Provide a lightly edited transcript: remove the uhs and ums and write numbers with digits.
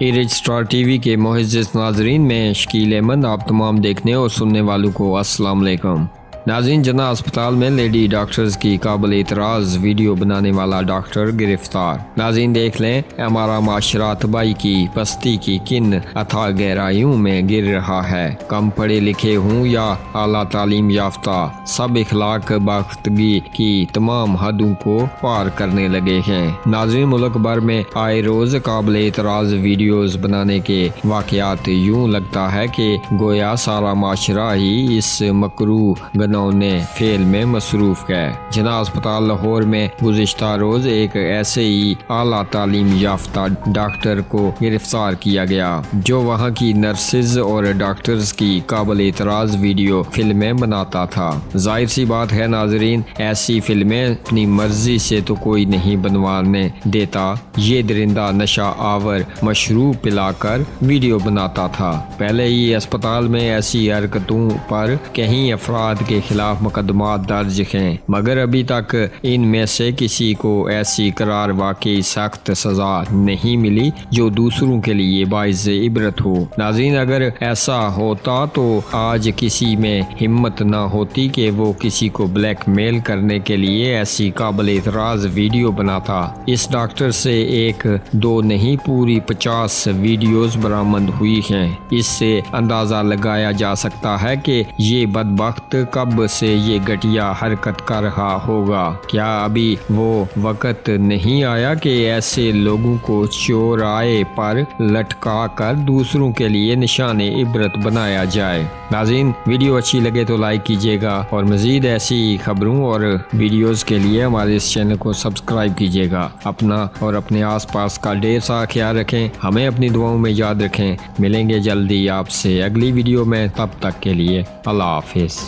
ایرج star T V کے معزز ناظرین، میں شکیل احمد آپ تمام دیکھنے اور سننے والوں کو السلام علیکم۔ ناظرین، جناح اسپتال میں لیڈی ڈاکٹرز کی قابل اعتراض ویڈیو بنانے والا ڈاکٹر گرفتار۔ ناظرین دیکھ لیں، ہمارا معاشرہ تباہی کی پستی کی کن اتھاہ گہرائیوں میں گر رہا ہے۔ کم پڑھے لکھے ہوں یا اعلیٰ تعلیم یافتہ، سب اخلاق باختگی کی تمام حدوں کو پار کرنے لگے ہیں۔ ناظرین، ملک بھر میں آئے روز قابل اعتراض ویڈیوز بنانے کے واقعات یوں لگتا ہے کہ گویا سارا معاشرہ ہی اس مکروہ فعل میں مصروف ہے۔ جناح اسپتال لاہور میں گزشتہ روز ایک ایسے ہی اعلیٰ تعلیم یافتہ ڈاکٹر کو گرفتار کیا گیا جو وہاں کی نرسز اور ڈاکٹرز کی قابل اعتراض ویڈیو فلمیں بناتا تھا۔ ظاہر سی بات ہے ناظرین، ایسی فلمیں اپنی مرضی سے تو کوئی نہیں بنوانے دیتا۔ یہ درندہ نشہ آور مشروب پلا کر ویڈیو بناتا تھا۔ پہلے ہی اسپتال میں ایسی حرکتوں پر کئی افراد کے خلاف مقدمات درج ہیں، مگر ابھی تک ان میں سے کسی کو ایسی قرار واقعی سخت سزا نہیں ملی جو دوسروں کے لیے باعث عبرت ہو۔ ناظرین، اگر ایسا ہوتا تو آج کسی میں ہمت نہ ہوتی کہ وہ کسی کو بلیک میل کرنے کے لیے ایسی قابل اعتراض ویڈیو بناتا۔ اس ڈاکٹر سے ایک دو نہیں، پوری 50 ویڈیوز برآمد ہوئی ہیں۔ اس سے اندازہ لگایا جا سکتا ہے کہ یہ بدبخت کب سے یہ گھٹیا حرکت کر رہا ہوگا۔ کیا ابھی وہ وقت نہیں آیا کہ ایسے لوگوں کو چوراہے پر لٹکا کر دوسروں کے لیے نشان عبرت بنایا جائے؟ ناظرین، ویڈیو اچھی لگے تو لائک کیجیے گا اور مزید ایسی خبروں اور ویڈیوز کے لیے ہمارے اس چینل کو سبسکرائب کیجیے گا۔ اپنا اور اپنے آس پاس کا ڈھیر سارا خیال رکھیں، ہمیں اپنی دعاؤں میں یاد رکھیں۔ ملیں گے جلدی آپ سے اگلی ویڈیو میں، تب تک کے لیے اللہ حافظ۔